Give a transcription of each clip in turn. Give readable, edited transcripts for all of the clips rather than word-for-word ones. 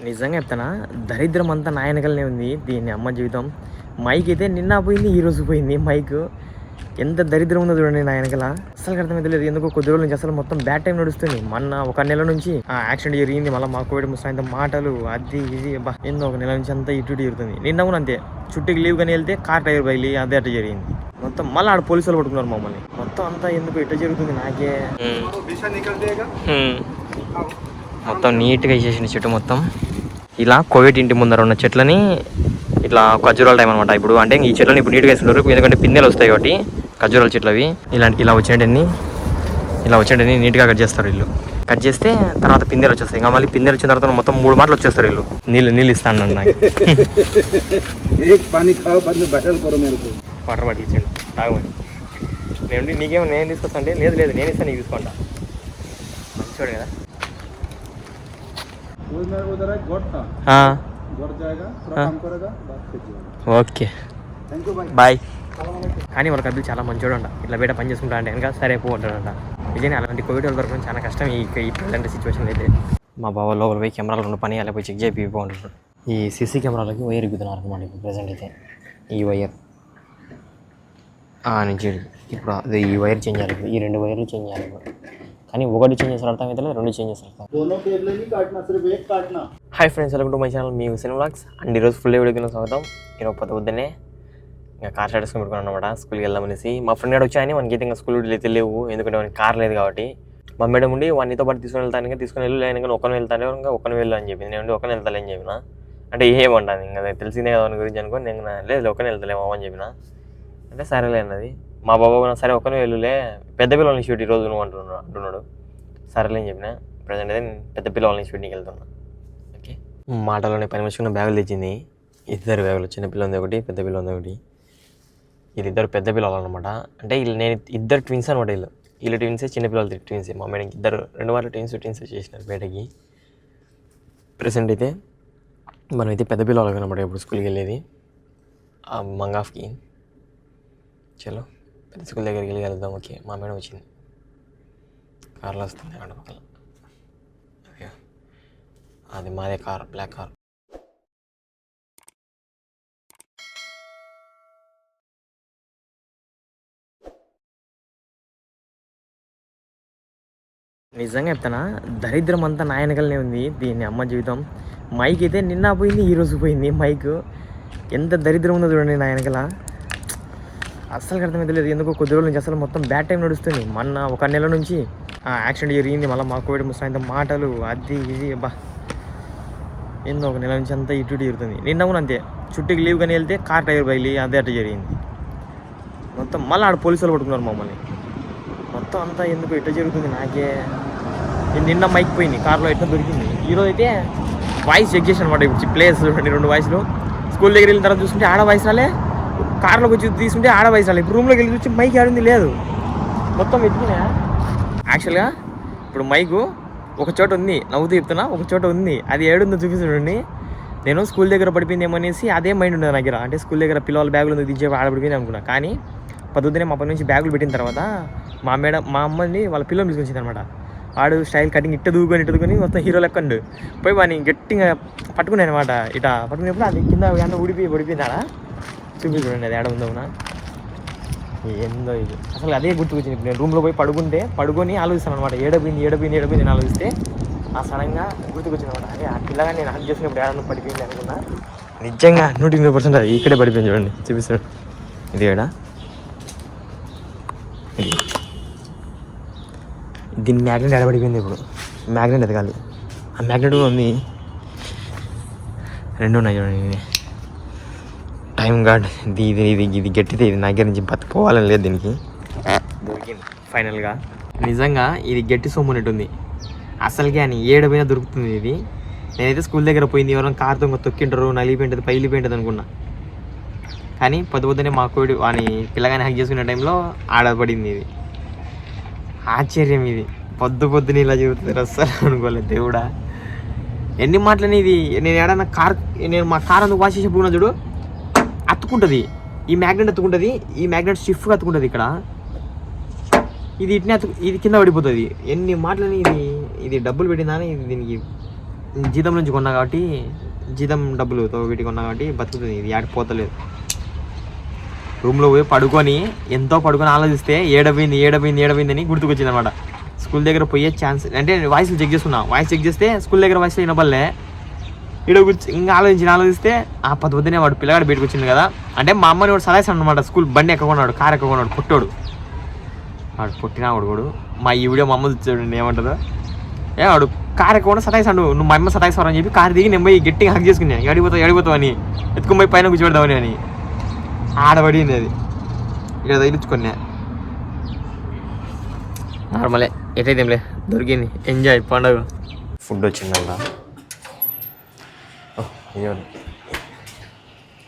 నిజంగా చెప్తానా, దరిద్రం అంతా నా వెనకలనే ఉంది. దీన్ని అమ్మ జీవితం. మైక్ అయితే నిన్న పోయింది, ఈ రోజు పోయింది మైక్. ఎంత దరిద్రం ఉందో చూడండి నా వెనకాల. అసలు అర్థమైతే లేదు. ఎందుకో కొద్ది రోజుల నుంచి అసలు మొత్తం బ్యాడ్ టైం నడుస్తుంది. మొన్న ఒక నెల నుంచి యాక్సిడెంట్ జరిగింది. మళ్ళీ మా కోవిడ్ ముసాయంతో మాటలు అది ఇది ఎన్నో ఒక నెల నుంచి అంతా ఇటు జరిగింది. నిన్న కూడా అంతే, చుట్టికి లీవ్ కానీ వెళ్తే కార్ టైర్ బయలు అదే అట్లా జరిగింది. మొత్తం మళ్ళీ ఆడ పోలీసులు పట్టుకున్నారు మమ్మల్ని. మొత్తం అంతా ఎందుకు ఇట్లా జరుగుతుంది నాకే. మొత్తం నీట్గా వేసేసింది చెట్టు మొత్తం. ఇలా కోవిడ్ ఇంటి ముందర ఉన్న చెట్లని ఇట్లా ఖర్జూరాల టైం అనమాట. ఇప్పుడు అంటే ఈ చెట్లని ఇప్పుడు నీట్గా వేసుకుంటారు, ఎందుకంటే పిందెలు వస్తాయి కాబట్టి ఖర్జూరాల చెట్లు అవి. ఇలా వచ్చేటన్ని నీట్గా కట్ చేస్తారు వీళ్ళు. కట్ చేస్తే తర్వాత పిందెలు వచ్చేస్తాయి. ఇంకా మళ్ళీ పిందెలు వచ్చిన తర్వాత మొత్తం 3 మాటలు వచ్చేస్తారు వీళ్ళు. నీళ్ళు ఇస్తాను నాకు వాటర్ బాటిల్ ఇచ్చాడు తాగమని. నేను తీసుకొస్తా అంటే లేదు నేను ఇస్తాను, నీకు తీసుకుంటా. మంచివాడు కదా. Okay bye. కానీ వాళ్ళకి అబ్బాయి చాలా మంచోడు అంట. ఇట్లా బయట పని చేసుకుంటా అంటే కనుక సరే పోతాడంట. నిజంగా అలాంటి కోవిడ్ దొరకడం చాలా కష్టం ఈ ప్రజెంట్ సిచ్యువేషన్ అయితే. మా బావ లోపల పోయి కెమెరాలు ఉన్న పని అలా పోయి చెక్ చేయిపోంటారు. ఈ సీసీ కెమెరాలకి వైర్ ఇప్పుతున్నారు అనమాట ఇప్పుడు ప్రజెంట్ అయితే. ఈ వైర్ నుంచి ఇప్పుడు అది ఈ వైర్ చేంజ్ చేయాలి. ఈ 2 వైర్లు చేంజ్ చేయాలి. కానీ ఒకటి చేంజ్ చేస్తారు అర్థమైతే 2 చేంజ్ చేస్తారు. Hi friends, welcome to my channel మీ హుసేన్ వ్లాగ్స్. అండ్ ఈరోజు ఫుల్ వీడియోకి స్వాగతం. ఈరోజు పొద్దున్నే ఇంకా కార్ స్టార్ట్ చేసుకుని పెట్టుకున్నాను అనమాట స్కూల్కి వెళ్దామనేసి. మా ఫ్రెండ్ గారు వచ్చాయని మనకి ఇంకా స్కూల్ అయితే లేవు, ఎందుకంటే మనకి కార్ లేదు కాబట్టి. మా మేడం ఉండి వాడితో పాటు తీసుకుని వెళ్ళు లేని కానీ ఒకరిని వెళ్తాను ఇంకా ఒకరిని వెళ్ళు అని చెప్పింది. నేను ఒకరిని వెళ్తాను అని చెప్పిన. అంటే ఏమంటాను ఇంకా తెలిసిందే కదా దాని గురించి అనుకో. నేను లేదు ఒకరిని వెళ్తలేమో అని చెప్పిన. అంటే సరేలే అన్నది. మా బాబా సరే ఒకరిని వెళ్ళులే, పెద్ద పిల్లల్ని షూట్ ఈరోజు నువ్వు అంటున్నాడు. సరేలే అని చెప్పిన. ప్రజెంట్ అయితే పెద్ద పిల్లల్ని షూటింగ్కి వెళ్తున్నా. ఓకే, మాటలోనే పని మర్చుకున్న బ్యాగులు తెచ్చింది. 2 బ్యాగులు, చిన్న పిల్లలు ఒకటి, పెద్ద పిల్లలు ఒకటి. వీళ్ళిద్దరు పెద్ద పిల్లలు అనమాట. అంటే నేను 2 ట్విన్స్ అనమాట. వీళ్ళు ట్విన్సే, చిన్న పిల్లలు ట్విన్సే. మా మేడంకి 2 వారు ట్విన్స్ చేసినారు బయటకి. ప్రెసెంట్ అయితే మనం అయితే పెద్ద పిల్లలు అనమాట ఇప్పుడు స్కూల్కి వెళ్ళేది మంగాఫ్కి. చలో పెద్ద స్కూల్ దగ్గరికి వెళ్దాం. ఓకే, మా మేడం వచ్చింది, కార్లో వస్తుంది అక్కడ పక్కన. ఓకే, అది మాదే కార్, బ్లాక్ కార్. నిజంగా చెప్తానా, దరిద్రం అంతా నా వెనకలనే ఉంది. దీన్ని అమ్మ జీవితం. మైక్ అయితే నిన్న పోయింది, ఈ రోజు పోయింది మైక్. ఎంత దరిద్రం ఉందో చూడండి నా వెనకాల. అస్సలు అర్థమైతే లేదు. ఎందుకో కొద్ది రోజుల నుంచి అసలు మొత్తం బ్యాడ్ టైం నడుస్తుంది. మొన్న ఒక నెల నుంచి యాక్సిడెంట్ జరిగింది. మళ్ళీ మా కోవిడ్ ముసాయంతో మాటలు అది ఇది ఎన్నో ఒక నెల నుంచి అంతా ఇటు జరుగుతుంది. నిన్న కూడా అంతే, చుట్టికి లీవ్ కానీ వెళ్తే కార్ టైర్ బయలు అదే అట్లా జరిగింది. మొత్తం మళ్ళీ ఆడ పోలీసులు పట్టుకున్నారు మమ్మల్ని. మొత్తం అంతా ఎందుకు ఇట్లా జరుగుతుంది నాకే. నిన్న మైక్ పోయింది, కార్లో ఎట్లా దొరికింది. ఈరోజు అయితే వాయిస్ చెక్ చేశాను అనమాట. ఇప్పుడు ప్లేస్ చూడండి, 2 వాయిస్లు. స్కూల్ దగ్గర వెళ్ళిన తర్వాత చూసుకుంటే ఆడ వాయిస్ రాలే, కార్లోకి వచ్చి తీసుకుంటే ఆడ వాయిస్ రాలే. ఇప్పుడు రూమ్లోకి వెళ్ళి చూసి మైక్ ఆడింది లేదు. మొత్తం వెతికినా. యాక్చువల్గా ఇప్పుడు మైకు ఒక చోట ఉంది, నవ్వుతూ చెప్తున్నా, ఒక చోట ఉంది. అది ఏడుందో చూపిస్తుండండి. నేను స్కూల్ దగ్గర పడిపోయింది ఏమనేసి అదే మైండ్ ఉండదు నా దగ్గర. అంటే స్కూల్ దగ్గర పిల్లల బ్యాగులు ఉంది దించే ఆడ పడిపోయింది అనుకున్నా. కానీ పొద్దున్నే మా పని నుంచి బ్యాగులు పెట్టిన తర్వాత మా అమ్మని వాళ్ళ పిల్లలు తీసుకొచ్చింది అనమాట. వాడు స్టైల్ కటింగ్ ఇట్ట దూకొని మొత్తం హీరో లెక్కండు పోయి వాడిని గట్టిగా పట్టుకున్నాను అనమాట. ఇట్లా పట్టుకునేప్పుడు అది కింద ఎంత పడిపోయింది ఆడ. చూపించండి అది ఏడ ఉందవునా ఏందో ఇది. అసలు అదే గుర్తుకొచ్చింది. నేను రూమ్లో పోయి పడుకొని ఆలోచిస్తాను అనమాట. ఏడపోయింది నేను ఆలోచిస్తే ఆ సడన్గా గుర్తుకొచ్చింది అనమాట. అదే ఆ పిల్లగా నేను హక్ చేసుకున్నప్పుడు ఏడన్నా పడిపోయింది అనుకున్నా. నిజంగా 100% అది ఇక్కడే పడిపోయింది చూడండి, చూపిస్తాడు. ఇది ఏడా దీని మ్యాగ్నెట్ ఎడబడిపోయింది. ఇప్పుడు మ్యాగ్నెట్ ఎదగాలి. ఆ మ్యాగ్నెట్ ఉంది, 2 ఉన్నాయి చూడండి. టైం గార్డ్ ఇది గట్టితే ఇది నా దగ్గర నుంచి బతుకోవాలని లేదు. దీనికి దొరికింది ఫైనల్గా. నిజంగా ఇది గట్టి సొమ్మునట్టుంది అసలుకి అని. ఏడపోయినా దొరుకుతుంది ఇది. నేనైతే స్కూల్ దగ్గర పోయింది, ఎవరైనా కార్తో తొక్కింటారు, నలిగిపోయింటుంది, పైలిపోయింటుంది అనుకున్నా. కానీ పొద్దునే మా కోడి వాని పిల్లగాని హక్ చేసుకునే టైంలో ఆడపడింది ఇది. ఆశ్చర్యం ఇది. పొద్దున ఇలా చెబుతుంది అస్సలు అనుకోలేదు దేవుడా. ఎన్ని మాటలని ఇది. నేను ఏడన్నా మా కార్ అందుకు వాష్ చేసి పోయినా చూడు, అతుక్కుంటుంది. ఈ మ్యాగ్నెట్ అతుక్కుంటుంది, ఈ మ్యాగ్నెట్ స్టిఫ్గా అతుక్కుంటుంది ఇక్కడ. ఇది ఇట్నే ఇది కింద పడిపోతుంది. ఎన్ని మాటలని ఇది డబ్బులు పెట్టిందని ఇది దీనికి జీతం నుంచి కొన్నా కాబట్టి జీతం డబ్బులుతో వీటికి కొన్నా కాబట్టి బతుకుతుంది. ఇది యాడికి పోతలేదు. రూమ్లో పోయి పడుకొని ఆలోచిస్తే ఏడబోయింది అని గుర్తుకొచ్చింది అనమాట. స్కూల్ దగ్గర పోయే ఛాన్స్ అంటే వాయిస్ చెక్ చేసుకున్నా. వాయిస్ చెక్ చేస్తే స్కూల్ దగ్గర వాయిస్లో వినపడలే. ఇక్కడ ఇంకా ఆలోచిస్తే ఆ పొద్దునే వాడు పిల్లగాడు బయటకు వచ్చింది కదా. అంటే మా అమ్మని వాడు సలాయిస్తాడు అనమాట. స్కూల్ బండి ఎక్కకున్నాడు, కారు ఎక్కకున్నాడు, పుట్టాడు వాడు. పుట్టినా వాడు మా ఈ వీడియో మా అమ్మ చూడండి ఏమంటుందో. వాడు కారు ఎక్కకుండా సతాయిస్తాడు. నువ్వు మా అమ్మ సతాయిస్తావు అని చెప్పి కారు దిగి నేను పోయి గట్టిగా హక్ చేసుకున్నాను. ఎడిపోతావు అని ఎత్తుకుని పోయి పైన కూర్చోబెడదామని అని ఆడబడింది. అది ఇక్కడ తగిలించుకున్నా. నార్మలే ఎటైతేంలే దొరికింది. ఎంజాయ్ పండుగ. ఫుడ్ వచ్చిందంట.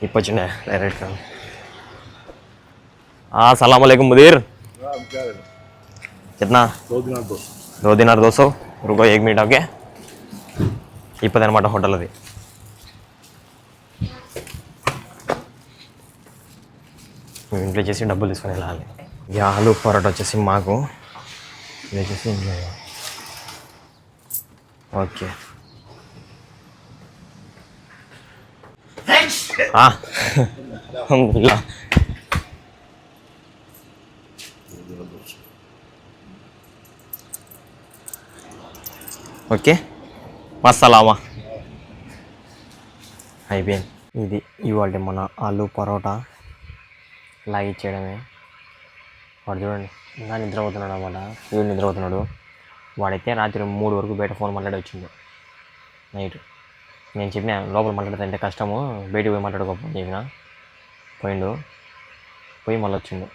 ఇప్పుడు వచ్చిండే డైరెక్ట్గా. अस्सलाम वालेकुम मुदीर। कितना? 2 दिनार 200 रुको 1 मिनट ओके। ఇప్పదనమాట హోటల్ అది. ఇంట్లో చేసి డబ్బులు తీసుకొని వెళ్ళాలి. ఈ ఆలు పరోటా వచ్చేసి మాకు, ఇది వచ్చేసి ఓకే. అల్హమ్దులిల్లాహ్. ఓకే మసాలామా అయిపోయింది. ఇది ఇవాళ మన ఆలు పరోటా లాగిచ్చేయడమే. వాడు చూడండి ఇంకా నిద్రపోతున్నాడు అన్నమాట. వీడు నిద్రపోతున్నాడు. వాడైతే రాత్రి 3 వరకు బయట ఫోన్ మాట్లాడి వచ్చిండు నైట్. నేను చెప్పిన లోపల మాట్లాడితే కష్టము, బయటికి పోయి మాట్లాడుకోమని చెప్పిన. పోయి మళ్ళీ వచ్చిండు.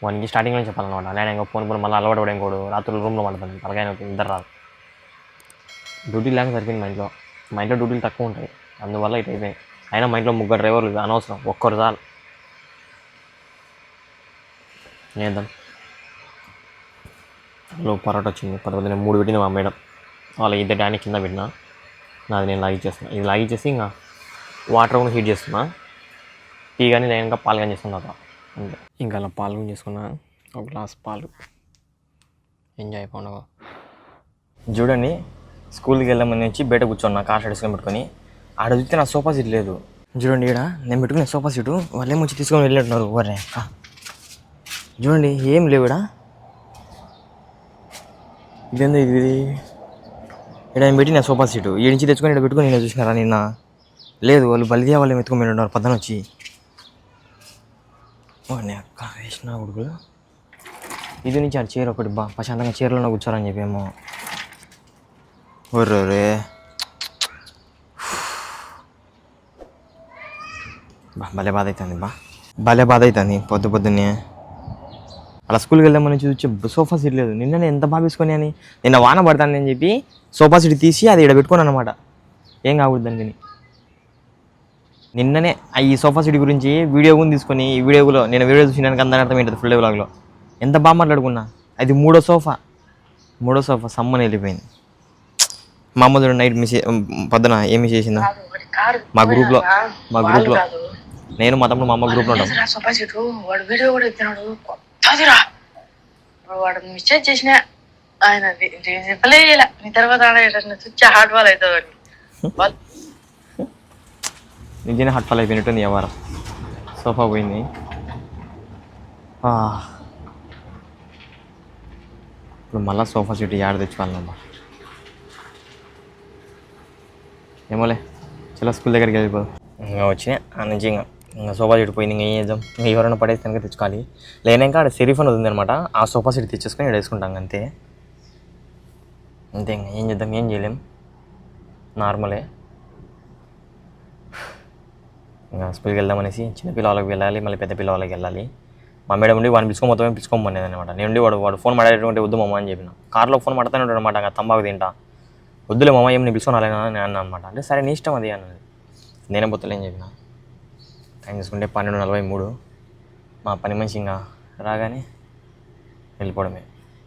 వానికి స్టార్టింగ్లో చెప్పాలన్నమాట. నేను ఇంకా ఫోన్ మళ్ళీ అలవాటు పడే ఇంకోడు రాత్రులు రూమ్లో మాట్లాడతాను. తలకాయ ఇద్దరు రాదు. డ్యూటీ లేక సరిపోయింది. మా ఇంట్లో డ్యూటీలు తక్కువ ఉంటాయి, అందువల్ల ఇటు అయిపోయాయి. అయినా మా ఇంట్లో 3 డ్రైవర్లు అనవసరం, ఒక్కరు చాలు. చేద్దాం. పరోటా వచ్చింది. 3 పెట్టింది మా మేడం. వాళ్ళ ఇద్దరు డాన్ని కింద పెట్టినా, నాది నేను లాగిచ్చేస్తున్నా. ఇది లాగిచ్చేసి ఇంకా వాటర్ కూడా హీట్ చేస్తున్నా. టీ కానీ నేను ఇంకా పాలు కానీ చేస్తున్నా అంతే. ఇంకా అలా పాలు కూడా చేసుకున్నా. ఒక గ్లాస్ పాలు. ఎంజాయ్ పండుగ. చూడండి, స్కూల్కి వెళ్ళామని వచ్చి బయట కూర్చున్నా కార్ షర్ట్స్కొని పెట్టుకొని. ఆడ చూస్తే నా సోఫా సీట్ లేదు. చూడండి, ఇక్కడ నేను పెట్టుకునే సోఫా సీటు వాళ్ళు ఏమొచ్చి తీసుకొని వెళ్ళినట్టున్నారు. వరే చూడండి, ఏం లేవు ఇక్కడ. ఇదేందో ఇది ఇక్కడ నేను పెట్టిన సోఫా సీటు ఈ నుంచి తెచ్చుకొని ఇక్కడ పెట్టుకొని నేను చూసినారా నిన్న. లేదు, వాళ్ళు బలిదియా వాళ్ళు ఎత్తుకొని వెళ్ళినారు పద్దన వచ్చి. అక్క వేసిన కొడుకులు. ఇది నుంచి ఆ చీర ఒకటి ప్రశాంతంగా చీరలో కూర్చోరని చెప్పేమో. ఒర్రే భలే బాధ అవుతుంది. భలే బాధ అవుతుంది పొద్దున్నే. అలా స్కూల్కి వెళ్దామని చూసి సోఫా సీట్ లేదు. నిన్ననే ఎంత బాగా వేసుకొని అని నిన్న వాన పడతాను అని చెప్పి సోఫా సీట్ తీసి అది ఇక్కడ పెట్టుకున్నాను అనమాట. ఏం కాకూడదు దానికి. నిన్ననే ఈ సోఫా సీట్ గురించి వీడియో కూడా తీసుకొని ఈ వీడియోలో నేను వీడియో చూసినానికి అందరికీ అర్థమవుతుంది. ఫుల్ డే వ్లాగ్లో ఎంత బాగా మాట్లాడుకున్నా. అది మూడో సోఫా సమ్మని వెళ్ళిపోయింది. మా అమ్మ చూడండి నైట్ పొద్దున ఏమి చేసిందా మా గ్రూప్లో నేను మా తమ్ముడు మా అమ్మ గ్రూప్లో ఉంటాం. వాడు మిస్టేక్ చేసిన ఆయన రిప్లై చేయాల. నీ తర్వాత స్విచ్ హార్డ్ వాల్ అవుతుంది. నిజంగా హార్ట్ ఫాల్ అయిపోయినట్టుంది. ఎవరు సోఫా పోయింది. ఇప్పుడు మళ్ళీ సోఫా సీట్ యాడ తెచ్చుకోవాలమ్మా. ఏమోలే చాలా స్కూల్ దగ్గరికి వెళ్ళిపోదు. ఇంకా వచ్చినాయి ఆ నుంచి ఇంకా సోఫా సీట్ పోయింది. ఇంకా ఏం చేద్దాం, ఇంకా ఎవరైనా పడేసి కనుక తెచ్చుకోవాలి. లేనాక అక్కడ సెరీఫ్ అని ఉందనమాట. ఆ సోఫా సీట్ తెచ్చేసుకొని ఇక్కడ వేసుకుంటాం అంతే. ఇంకా ఏం చేద్దాం, ఏం చేయలేం, నార్మలే. ఇంకా స్కూల్కి వెళ్దామనేసి చిన్న పిల్లవాళ్ళకి వెళ్ళాలి, మళ్ళీ పెద్ద పిల్లవాళ్ళకి వెళ్ళాలి. మా మేడం ఉండి వాడిని మొత్తం పిలుచుకోమనేది అనమాట. నేను వాడు ఫోన్ మాట్లాడేటువంటి వద్దు మమ్మ అని చెప్పిన. కార్లో ఫోన్ మాట్లాడుతూనే ఉంటాడు అనమాట. ఇంకా తంబాకు తింటా. వద్దులే మమ్మ ఏం నేను పిలుచుకోనాలేనా అని అన్నా అనమాట. అంటే సరే నీ ఇష్టం అది అన్నది. నేనే బొత్తలేని చెప్పిన. టైం చూసుకుంటే 12:43. మా పని మనిషి ఇంకా రాగానే వెళ్ళిపోవడమే.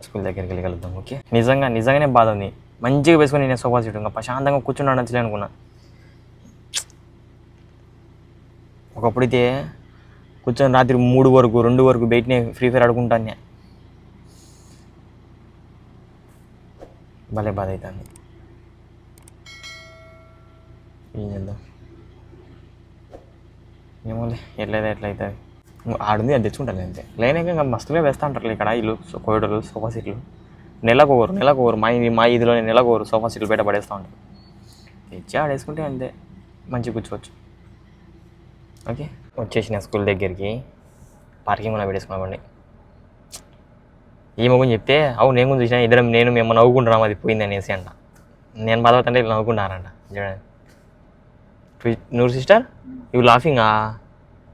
స్కూల్ దగ్గరికి వెళ్ళి కలుద్దాం. ఓకే. నిజంగానే బాధ ఉంది. మంచిగా వేసుకొని నేను సోఫా సీట్ ఇంకా ప్రశాంతంగా కూర్చున్నాడు నచ్చలే అనుకున్నా. ఒకప్పుడైతే కూర్చొని రాత్రి 3 వరకు 2 వరకు బయటనే ఫ్రీ ఫైర్ ఆడుకుంటాను. భలే బాధ అవుతుంది. ఏం చేద్దాం ఏమో ఎట్లయితే ఎట్లయితే ఆడుంది అది తెచ్చుకుంటాను అంతే లేనాక ఇంకా మస్తుగా వేస్తూ ఉంటారు ఇక్కడ ఇల్లు కోవిడలు సోఫా సీట్లు నెలకోరు మా ఇదిలో నెలకోరు సోఫా సీట్లు బయట పడేస్తూ ఉంటారు తెచ్చి ఆడేసుకుంటే అంతే మంచిగా కూర్చోవచ్చు ఓకే వచ్చేసిన స్కూల్ దగ్గరికి పార్కింగ్ కూడా పెట్టేసుకున్నామండి ఈ మొగ్గుని చెప్తే అవును నేను చూసినా ఇద్దరం మేము నవ్వుకుంటున్నాం అది పోయింది అనేసి అంట నేను బాధపడుతుంటే వీళ్ళు నవ్వుకుంటున్నారంట చూడండి Noor sister you laughing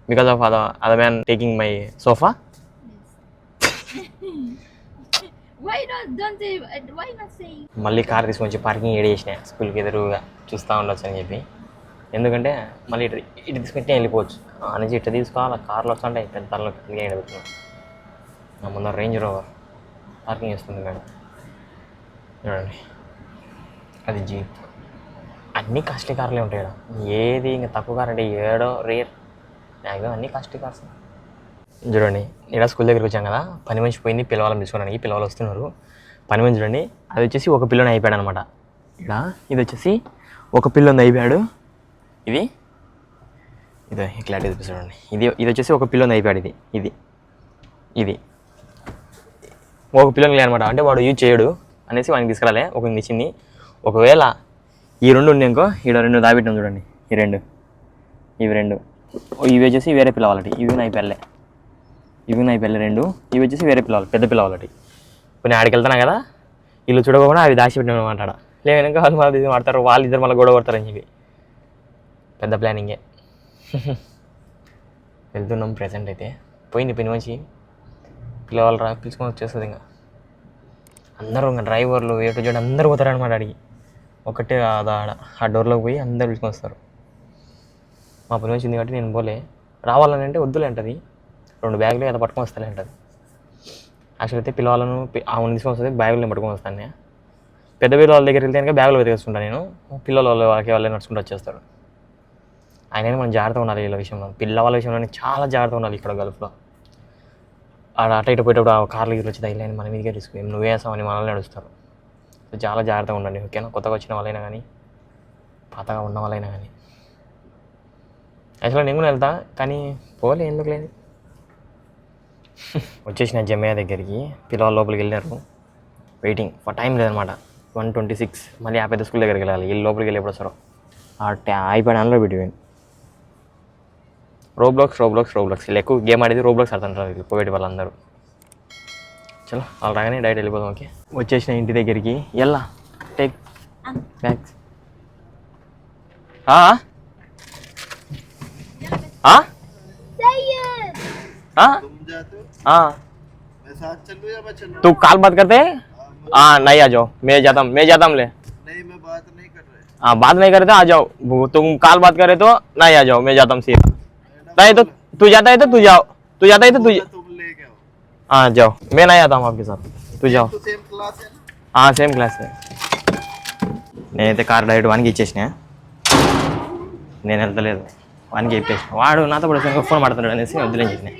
because of other man taking my sofa మళ్ళీ కార్ తీసుకొచ్చి పార్కింగ్ ఏడి చేసిన స్కూల్కి ఎదురుగా చూస్తూ ఉండొచ్చు అని చెప్పి ఎందుకంటే మళ్ళీ ఇటు తీసుకుంటే వెళ్ళిపోవచ్చు అనేసి ఇట్లా తీసుకోవాలి కార్లో వస్తుంటే పెద్ద తరలో కిందకి ఎడుగుతున్నాం నా ముందర రేంజ్ రోవర్ పార్కింగ్ చేస్తుంది మేడం చూడండి అది జీప్ అన్నీ కాస్ట్లీ కార్లే ఉంటాయి ఇక్కడ ఏది ఇంకా తక్కువ కార్ అంటే ఏడో రేర్ మ్యాక్సిమం అన్నీ కాస్ట్లీ కార్స్ చూడండి ఇక్కడ స్కూల్ దగ్గరికి వచ్చాం కదా పని మనిషి పోయింది పిల్లవాళ్ళని తీసుకోవడానికి పిల్లవాళ్ళు వస్తున్నారు పని మనిషి చూడండి అది వచ్చేసి ఒక పిల్లని అయిపోయాడు అనమాట ఇక్కడ ఇది వచ్చేసి ఒక పిల్లని అయిపోయాడు ఇది క్లారిటీ చూపిస్తాడండి ఇది వచ్చేసి ఒక పిల్లని అయిపోయాడు ఇది ఒక పిల్లని అనమాట అంటే వాడు యూజ్ చేయడు అనేసి వాడికి తీసుకురాలే ఒక నిచ్చింది ఒకవేళ ఈ రెండు ఉన్నాయనుకో ఇక్కడ రెండు దాబెట్టాం చూడండి ఇవి రెండు ఇవి వచ్చేసి వేరే పిల్లవాళ్ళటి ఇవి నాయి రెండు ఇవి వచ్చేసి వేరే పిల్లవాళ్ళు పెద్ద పిల్లవాళ్ళటి కొన్ని ఆడికి వెళ్తున్నా కదా వీళ్ళు చూడకుండా అవి దాచిపెట్టిన మాట్లాడ లేక వాళ్ళు మళ్ళీ మాడతారు వాళ్ళిద్దరు మళ్ళీ గొడవ పడతారని చెప్పి పెద్ద ప్లానింగే వెళ్తున్నాం ప్రెసెంట్ అయితే పోయింది పని మంచి పిల్లవాళ్ళు పిలుచుకొని వచ్చేస్తుంది ఇంకా అందరూ ఇంకా డ్రైవర్లు ఏటో చూడండి అందరూ పోతారనమాట అడిగి ఒకటే ఆ డోర్లోకి పోయి అందరు పిలుచుకొని వస్తారు మా పని వచ్చింది కాబట్టి నేను పోలే రావాలని అంటే వద్దులే అంటది 2 బ్యాగులు ఏదో పట్టుకొని వస్తానే అంటది యాక్చువల్ అయితే పిల్లవాళ్ళను ఆమెను తీసుకొని వస్తుంది బ్యాగులు నేను పట్టుకొని వస్తాను నేను పెద్ద పిల్లవాళ్ళ దగ్గరికి వెళ్తే కనుక బ్యాగులు వెతికేస్తుంటాను నేను పిల్లలు వాళ్ళే నడుచుకుంటూ వచ్చేస్తారు ఆయన మనం జాగ్రత్తగా ఉండాలి వీళ్ళ విషయంలో పిల్లవాళ్ళ విషయంలో చాలా జాగ్రత్తగా ఉండాలి ఇక్కడ గల్ఫ్లో అటు ఇటు పోయేటప్పుడు ఆ కార్లు గిట్లు వచ్చి తగిలేని మన మీదకే రిస్క్ నువ్వే వేసామని మనల్ని నడుస్తారు చాలా జాగ్రత్తగా ఉండండి ఓకేనా కొత్తగా వచ్చిన వాళ్ళైనా కానీ పాతగా ఉన్న వాళ్ళైనా కానీ యాక్చువల్గా నేను కూడా వెళ్తా కానీ పోలే ఎందుకు లేదు వచ్చేసిన జమయ్య దగ్గరికి పిల్లవాళ్ళ లోపలికి వెళ్ళారు వెయిటింగ్ ఫర్ టైం లేదనమాట 1:26 మళ్ళీ ఆ పెద్ద స్కూల్ దగ్గరికి వెళ్ళాలి వీళ్ళు లోపలికి వెళ్ళి ఎప్పుడు వస్తారో అయిపోయిన అందులో పెట్టిపోయింది రోబ్లాక్స్ వీళ్ళు ఎక్కువ గేమ్ ఆడేది రోబ్లాక్స్ ఆడుతుంటారు వీళ్ళు పోయేటి వాళ్ళందరూ చలో వాళ్ళు రాగానే డైరెక్ట్ వెళ్ళిపోదాం ఓకే వచ్చేసిన ఇంటి దగ్గరికి ఎలా టేక్ బ్యాగ్స్ तू कॉल बात करते हैं नहीं आ जाओ मैं जाता हूँ ले नहीं मैं बात नहीं कर रहे बात नहीं करते आ जाओ तुम कॉल बात करे तो नहीं आ जाओ मैं जाता हूँ सीधा नहीं तो तू जाता है तो तू जाओ तू जाता है तो तू तुम लेके आओ जाओ मैं नहीं आता हूँ आपके साथ तू जाओ तो सेम क्लास है ना సేమ్ క్లాస్ నేనైతే కార్ డైరెక్ట్ వానికి ఇచ్చేసిన నేను వెళ్తలేదు వానికి చెప్పేసిన వాడు నాతో కూడా ఫోన్ మాడుతున్నాడు అనేసి వద్దులేని చెప్పిన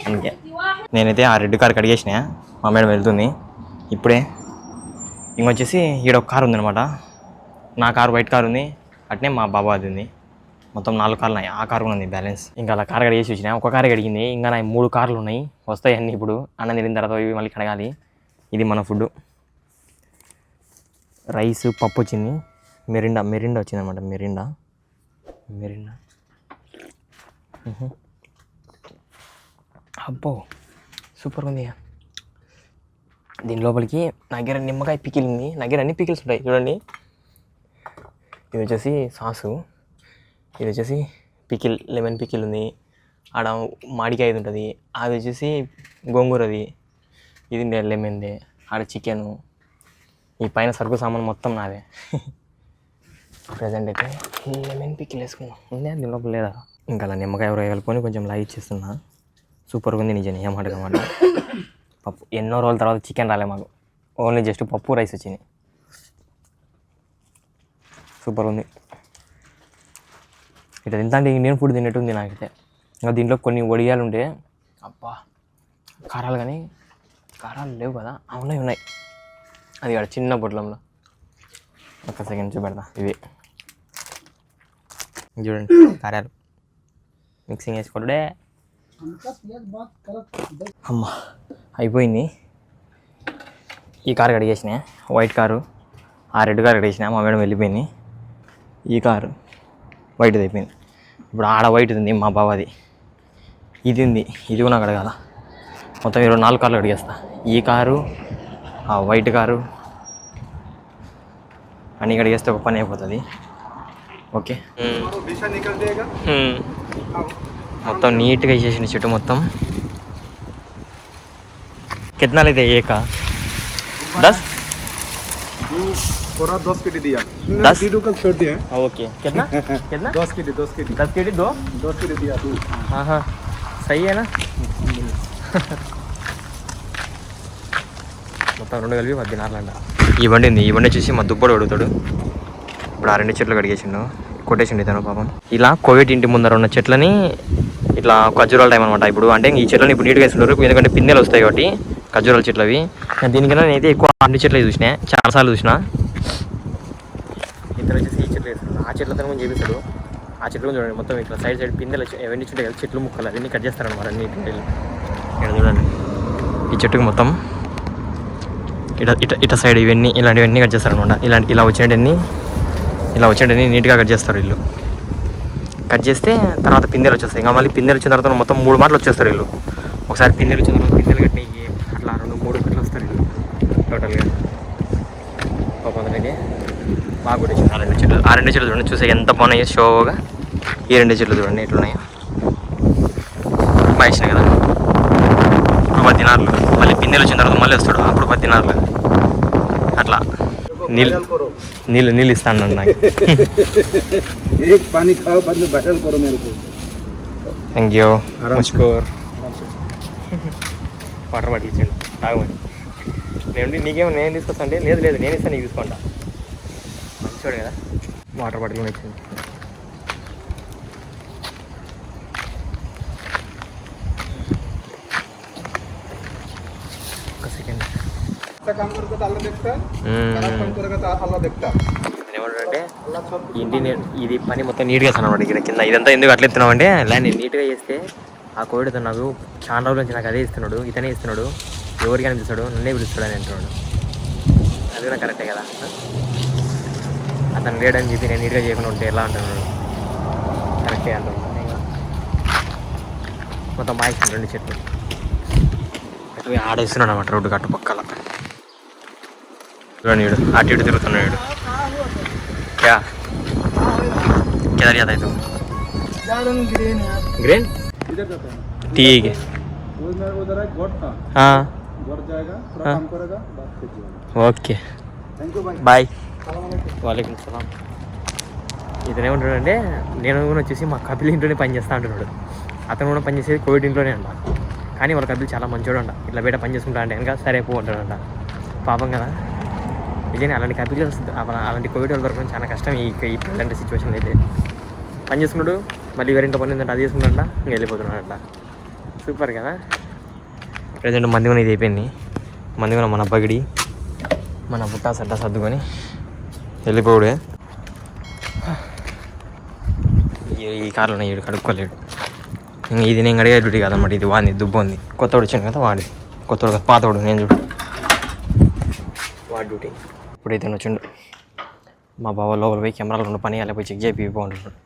అందుకే నేనైతే ఆ రెడ్ కార్ కడిగేసిన మా మేడం వెళ్తుంది ఇప్పుడే ఇంకొచ్చేసి ఈడ ఒక కారు ఉందనమాట నా కారు వైట్ కారు ఉంది అట్నే మా బాబాది ఉంది మొత్తం 4 కార్లు ఉన్నాయి ఆ కారు కూడా ఉంది బ్యాలెన్స్ ఇంకా అలా కారు కడిగేసి వచ్చిన ఒక కారు కడిగింది ఇంకా నా 3 కార్లు ఉన్నాయి వస్తాయి అన్నీ ఇప్పుడు అన్నం తిరిగిన తర్వాత ఇవి మళ్ళీ కడగాలి ఇది మన ఫుడ్ రైస్ పప్పు వచ్చింది మెరిండా వచ్చిందనమాట మెరిండా అబ్బో సూపర్గా ఉంది దీని లోపలికి నా దగ్గర నిమ్మకాయ పికిల్ ఉంది నా దగ్గర అన్ని పికిల్స్ ఉంటాయి చూడండి ఇది వచ్చేసి సాసు ఇది వచ్చేసి పికిల్ లెమన్ పికిల్ ఉంది ఆడ మామిడికాయది ఉంటుంది అది వచ్చేసి గోంగూరది ఇది లెమన్ది ఆడ చికెను ఈ పైన సరుకు సామాన్ మొత్తం నాదే ప్రజెంట్ అయితే లెమన్ పికిల్ వేసుకున్నాం ఉందే దీని లోపల లేదా ఇంకా అలా నిమ్మకాయ ఎవరో కలుపుకొని కొంచెం లైట్ చేస్తున్నా సూపర్గా ఉంది నిజం ఏమాట పప్పు ఎన్నో రోజుల తర్వాత చికెన్ రాలే మాకు ఓన్లీ జస్ట్ పప్పు రైస్ వచ్చింది సూపర్ ఉంది ఇట్లా తింటే ఇండియన్ ఫుడ్ తిన్నట్టుంది నాకైతే ఇంకా దీంట్లో కొన్ని వడియాలు ఉంటే అబ్బా కారాలు కానీ కారాలు లేవు కదా ఉన్నాయి అది కాదు చిన్న పొట్లంలో ఒక సెకండ్ చూపెడతా ఇవి చూడండి కారాలు మిక్సింగ్ వేసుకోవడే. అమ్మ అయిపోయింది. ఈ కారు కడిగేసిన, వైట్ కారు, ఆ రెడ్ కారు కడిగేసిన, మా మేడం వెళ్ళిపోయింది. ఈ కారు వైట్ది అయిపోయింది. ఇప్పుడు ఆడ వైట్ ఉంది మా బావది, ఇది ఉంది, ఇది కూడా నాకు అడగాల. మొత్తం 24 కార్లు అడిగేస్తా. ఈ కారు, ఆ వైట్ కారు అన్నీ కడిగేస్తే ఒక పని అయిపోతుంది. ఓకే మొత్తం నీట్గా వేసేసిన చెట్టు మొత్తం. कितना लेते हैं एक का? 10 पूरा 10 केटी दिया 10 वीडियो कल छोड़ दिया ओके. कितना कितना 10 केटी 10 केटी 10 केटी 2 10 केटी दिया तू हाँ हाँ सही है ना. మొత్తం 2 కలిపి 14 అంట. ఈ బండి ఉంది. ఈ బండి చూసి మా దుబ్బడు అడుగుతాడు. ఇప్పుడు ఆ 2 చెట్లు కడిగేసిండు, కొట్టేసిండు ఇతను పాపం. ఇలా కోవిడ్ ఇంటి ముందర ఉన్న చెట్లని ఇట్లా ఖర్జూరాల టైం అనమాట. ఇప్పుడు అంటే ఈ చెట్లని ఇప్పుడు నీట్గా వేసుకుంటారు, ఎందుకంటే పిందెలు వస్తాయి కాబట్టి ఖర్జూరాల చెట్లు అవి. దీనికన్నా నేనైతే ఎక్కువ అన్ని చెట్లు చూసినా, చాలాసార్లు చూసినా. ఇతను వచ్చేసి ఈ చెట్లు వేస్తున్నాడు, ఆ చెట్లతో కొంచెం చేపిస్తాడు. ఆ చెట్లు చూడండి మొత్తం ఇట్లా సైడ్ సైడ్ పిందెలు అవన్నీ చుంటాయి కదా, చెట్లు ముక్కలు అవన్నీ కట్ చేస్తారనమాట నీట్గా. ఇక్కడ చూడండి ఈ చెట్టుకి మొత్తం ఇట సైడ్ ఇవన్నీ ఇలాంటివన్నీ కట్ చేస్తారనమాట. ఇలా వచ్చినవన్నీ నీట్గా కట్ చేస్తారు వీళ్ళు. కట్ చేస్తే తర్వాత పిందెలు వచ్చేస్తాయి. ఇంకా మళ్ళీ పిందెలు వచ్చిన తర్వాత మొత్తం 3 మాటలు వచ్చేస్తారు వీళ్ళు. ఒకసారి పిందెలు వచ్చిన తర్వాత పిందెలు కట్టిన అట్లా 2-3 కట్లు వస్తారు వీళ్ళు టోటల్గా. పాపందరికి బాగా కొట్టేసింది ఆ 2 చెట్లు. ఆ 2 చెట్లు చూడండి చూసే ఎంత బాగున్నాయో షోగా. ఈ 2 చెట్లు చూడండి ఎట్లున్నాయో, బాగా ఇచ్చినాయి కదా. ఇప్పుడు 10 దినార్లు, మళ్ళీ పిందెలు వచ్చిన తర్వాత మళ్ళీ వస్తాడు, అప్పుడు 10 దినార్లు. అట్లా నీళ్ళు ఇస్తాను నాకు. पानी खाओ बाद में बैटल करो मेरे को thank you namaskar. Water bottle ఇచ్చాడు తాగమని. నేను తీసుకొస్తా అంటే లేదు నేను ఇస్తాను నీకు తీసుకుంటా. మంచివాడు కదా. వాటర్ బాటిల్ ఇచ్చింది. ఒక సెకండ్. काम करके तो अल्लाह देखता खराब काम करेगा तो अल्लाह देखता. ఏమంటారంటే ఇంటి ఇది పని మొత్తం నీట్గా వేస్తాను ఇక్కడ కింద. ఇదంతా ఎందుకు అట్లా ఎత్తున్నామంటే ల్యాండ్ నీట్గా చేస్తే ఆ కోవిడ్ నాకు చాలా రోజుల నుంచి నాకు అదే ఇస్తున్నాడు, ఇతనే ఇస్తున్నాడు, ఎవరికి అనిపిస్తాడు నన్నే పిలుస్తాడు అని అంటున్నాడు. అది కూడా కరెక్టే కదా. అతను లేడని చెప్పి నేను నీట్గా చేయకుండా ఉంటే ఎలా అంటున్నాడు. కరెక్టే అంటున్నాడు. మొత్తం బాగా 2 చెట్లు అటు ఆడేస్తున్నాడు అనమాట రోడ్డు కట్టు పక్కల. చూడండి అటు ఇటు తిరుగుతున్నాడు. क्या किधर जाता है तू? ग्रीन इधर जाता है. ठीक है. उधर एक गोट था. हाँ गोट जाएगा थोड़ा काम करेगा बात कीजिएगा. ఓకే थैंक यू भाई. బాయ్. వాలేకుమ్ సలాం. ఇతను ఏమంటాడంటే నేను కూడా వచ్చేసి మా కపిల్ ఇంట్లోనే పనిచేస్తా అంటున్నాడు. అతను కూడా పనిచేసేది కోవిడ్ ఇంట్లోనే అంట. కానీ వాళ్ళ కపిల్ చాలా మంచోడు అంట. ఇట్లా బయట పని చేసుకుంటా అంటే కనుక సరే పో అంటాడంట. పాపం కదా నిజంగా. అలాంటి కపిల్ అలాంటి కోవిడ్ వాళ్ళ దొరకడం చాలా కష్టం ఈ ఇలాంటి సిచ్యువేషన్ అయితే. పని చేసుకున్నాడు, మళ్ళీ వేరింట్లో పని ఏంటంటే అది చేసుకున్నాడంట, ఇంకా వెళ్ళిపోతున్నాడంట. సూపర్ కదా. ప్రజెంట్ మందిగా ఇది అయిపోయింది. మందిగా మన బగిడి మన బుట్టా సడ్డా సర్దుకొని వెళ్ళిపోవుడే. ఈ కార్లో ఈడు కడుక్కోలేడు. ఇంకా ఇది నేను అడిగే డ్యూటీ కాదన్నమాట. ఇది వాడిని దుబ్బ ఉంది. కొత్తవాడు వచ్చాను కదా వాడి, కొత్తవాడు కదా పాతవాడు, నేను చూడు వాడి డ్యూటీ. ఇప్పుడైతే వచ్చిండు మా బావ లోపల పోయి కెమెరాలు 2 పని అలా పోయి చెక్ చేయి బాగుంటున్నాడు.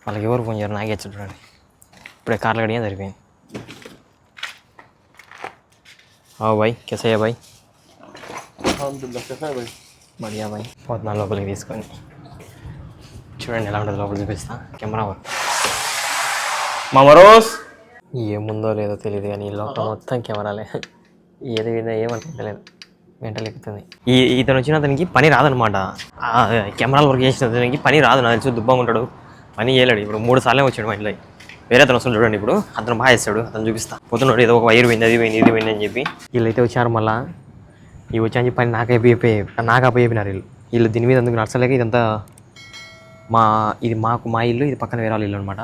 వాళ్ళకి ఎవరు ఫోన్ చేయరు, నాకే చూడండి. ఇప్పుడే కార్లు కడిగా సరిపోయింది. బాయ్ కెసయ్యా బాయ్ బడియా బాయ్. పోతున్నా లోపలికి తీసుకొని. చూడండి ఎలా ఉంటుంది లోపల చూపిస్తా. కెమెరా వర్క్ మా మరోస్ ఏముందో లేదో తెలియదు కానీ ఈ లోపల మొత్తం కెమెరాలే. ఏది ఏమంటే తెలియదు, మెంటల్ ఎక్కుతుంది. ఇతను వచ్చిన అతనికి పని రాదనమాట. కెమెరాల వర్క్ చేసిన అతనికి పని రాదు. నాకు తెలుసు దుబ్బంగా ఉంటాడు, పని చేయలేడు. ఇప్పుడు 3 సార్లే వచ్చాడు మా ఇంట్లో. వేరే అతను వస్తుంది చూడండి. ఇప్పుడు అతను బాగా చేస్తాడు. అతను చూపిస్తా. పోతున్నాడు ఏదో ఒక వైర్ పోయింది, అది పోయింది, ఇది పోయింది అని చెప్పి. వీళ్ళైతే వచ్చారు. మళ్ళీ ఇవి వచ్చా అని చెప్పి పని నాకు అయిపోయినారు వీళ్ళు. దీని మీద అందుకు నడచలేక ఇదంతా ఇది మా ఇల్లు, ఇది పక్కన వేరే వాళ్ళ ఇల్లు అనమాట.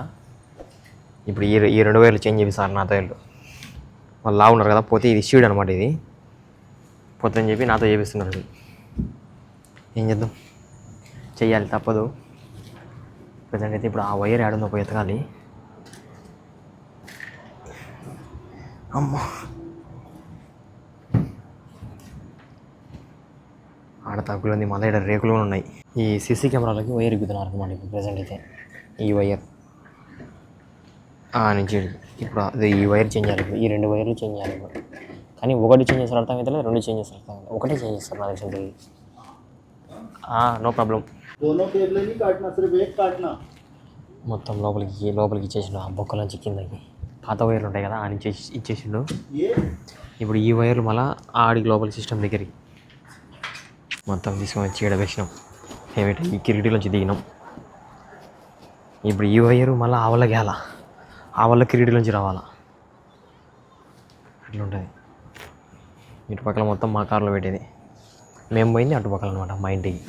ఇప్పుడు ఈ 2 వైర్లు చేంజ్ చేపిస్తారు నాతో వీళ్ళు. వాళ్ళు లా ఉన్నారు కదా, పోతే ఇది షీడ్ అనమాట. ఇది పోతుందని చెప్పి నాతో చేపిస్తున్నారు. ఏం చేద్దాం, చెయ్యాలి తప్పదు. ప్రజెంట్ అయితే ఇప్పుడు ఆ వైర్ యాడుందో పోయి ఎతకాలి. అమ్మా ఆడ తగ్గులు ఉంది, మళ్ళీ ఇక్కడ రేకులు ఉన్నాయి. ఈ సీసీ కెమెరాలకి వైర్ ఎగుతున్నారు అనమాట ఇప్పుడు ప్రజెంట్ అయితే. ఈ వైర్ నుంచి ఇప్పుడు అది ఈ వైర్ చేంజ్ చేయాలి. ఇప్పుడు ఈ 2 వైర్లు చేంజ్ చేయాలి ఇప్పుడు. కానీ ఒకటి చేంజ్ చేస్తారు అర్థం అయితే 2 చేంజ్ చేస్తారు అర్థం అవుతుంది. ఒకటే చేంజ్ చేస్తారు నాకు తెలిసి. No problem. మొత్తం లోపలికి ఇచ్చేసిండు. ఆ బొక్కల నుంచి కిందకి పాత వైర్లు ఉంటాయి కదా, ఆ నుంచి ఇచ్చేసిండు. ఇప్పుడు ఈ వైర్లు మళ్ళీ ఆడికి లోపల సిస్టమ్ దగ్గరికి మొత్తం తీసుకొని వచ్చి వేసినాం. ఏమిటి ఈ కిరీటీలోంచి దిగినాం. ఇప్పుడు ఈ వైరు మళ్ళీ ఆవల్ల కిరీటీలోంచి రావాలా, అట్లా ఉంటుంది. ఇటుపక్కల మొత్తం మా కారులో పెట్టేది, మేము పోయింది అటుపక్కల అనమాట మా ఇంటికి.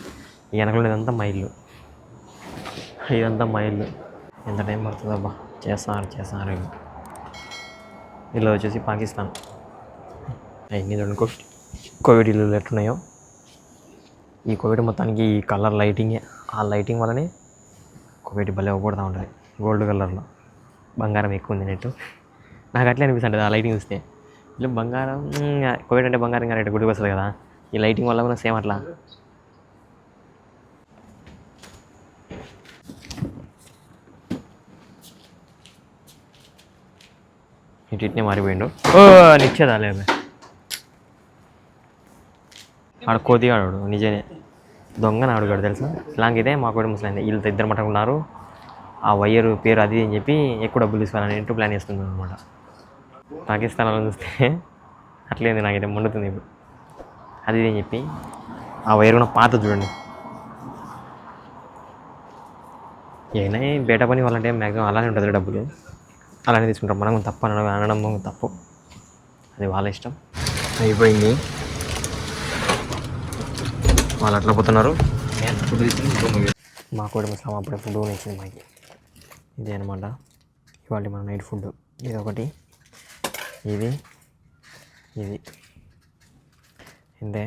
ఈ వెనకలో ఇదంతా మా ఇల్లు, ఎంత టైం పడుతుంది అబ్బా. చేస్తున్నారు ఇల్లు వచ్చేసి పాకిస్తాన్. అన్నీ చూడండి కోవిడ్ ఇల్లు ఎట్లున్నాయో. ఈ కోవిడ్ మొత్తానికి ఈ కలర్ లైటింగే, ఆ లైటింగ్ వల్లనే కోవిడ్ భలే అవ్వబడుతూ ఉంటుంది. గోల్డ్ కలర్లో బంగారం ఎక్కువ ఉంది నెట్టు. నాకు అట్లే అనిపిస్తుంది ఆ లైటింగ్ చూస్తే. ఇల్లు బంగారం, కోవిడ్ అంటే బంగారం రేటు గుడికి వస్తుంది కదా, ఈ లైటింగ్ వల్ల కూడా సేమ్ అట్లా. ఇట్నే మారిపోయిండు. నిచ్చేదా లేదు ఆడ కోతిగాడు, నిజమే దొంగని ఆడుగాడు తెలుసా. ఇలాంటి ఇదే మా కూడా ముసలి వీళ్ళు 2 మటం ఉన్నారు. ఆ వైరు పేరు అది అని చెప్పి ఎక్కువ డబ్బులు తీసుకోవాలని ఇంటూ ప్లాన్ చేస్తున్నాను అనమాట. పాకిస్తాన్ అలా చూస్తే అట్లేదు, నాకైతే మండుతుంది ఇప్పుడు. అది అని చెప్పి ఆ వైర్ కూడా పాత చూడండి. ఏమైనా బేట పని వాళ్ళంటే మ్యాక్సిమం అలానే ఉంటుంది, డబ్బులు అలానే తీసుకుంటాం. మనం తప్పు అనడం తప్పు, అది వాళ్ళ ఇష్టం. అయిపోయింది, వాళ్ళు అట్లా పోతున్నారు. ఫుడ్ తీసుకుని మా కూడా ముసలం అప్పుడే ఫుడ్ నచ్చింది మాకు. ఇదే అనమాట ఇవాళ మన నైట్ ఫుడ్. ఇది ఒకటి, ఇది ఇంతే.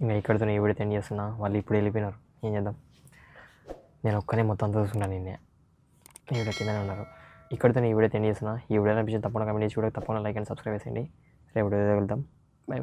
ఇంకా ఇక్కడితో ఈ వీడియో ఎండ్ చేస్తున్నా. వాళ్ళు ఇప్పుడు వెళ్ళిపోయినారు, ఏం చేద్దాం. నేను ఒక్కనే మొత్తం అంతా చూసుకున్నాను. నిన్నే ఈ వీడియో కిందనే ఉన్నారు. ఇక్కడితో ఈ వీడియో ఎండ్ చేస్తున్నా. ఈ వీడియో అనిపించింది తప్పకుండా కమెంట్ చేసి, తప్పకుండా లైక్ అండ్ సబ్స్క్రైబ్ చేసేయండి. రేపు వీడియో వెళ్దాం. By by.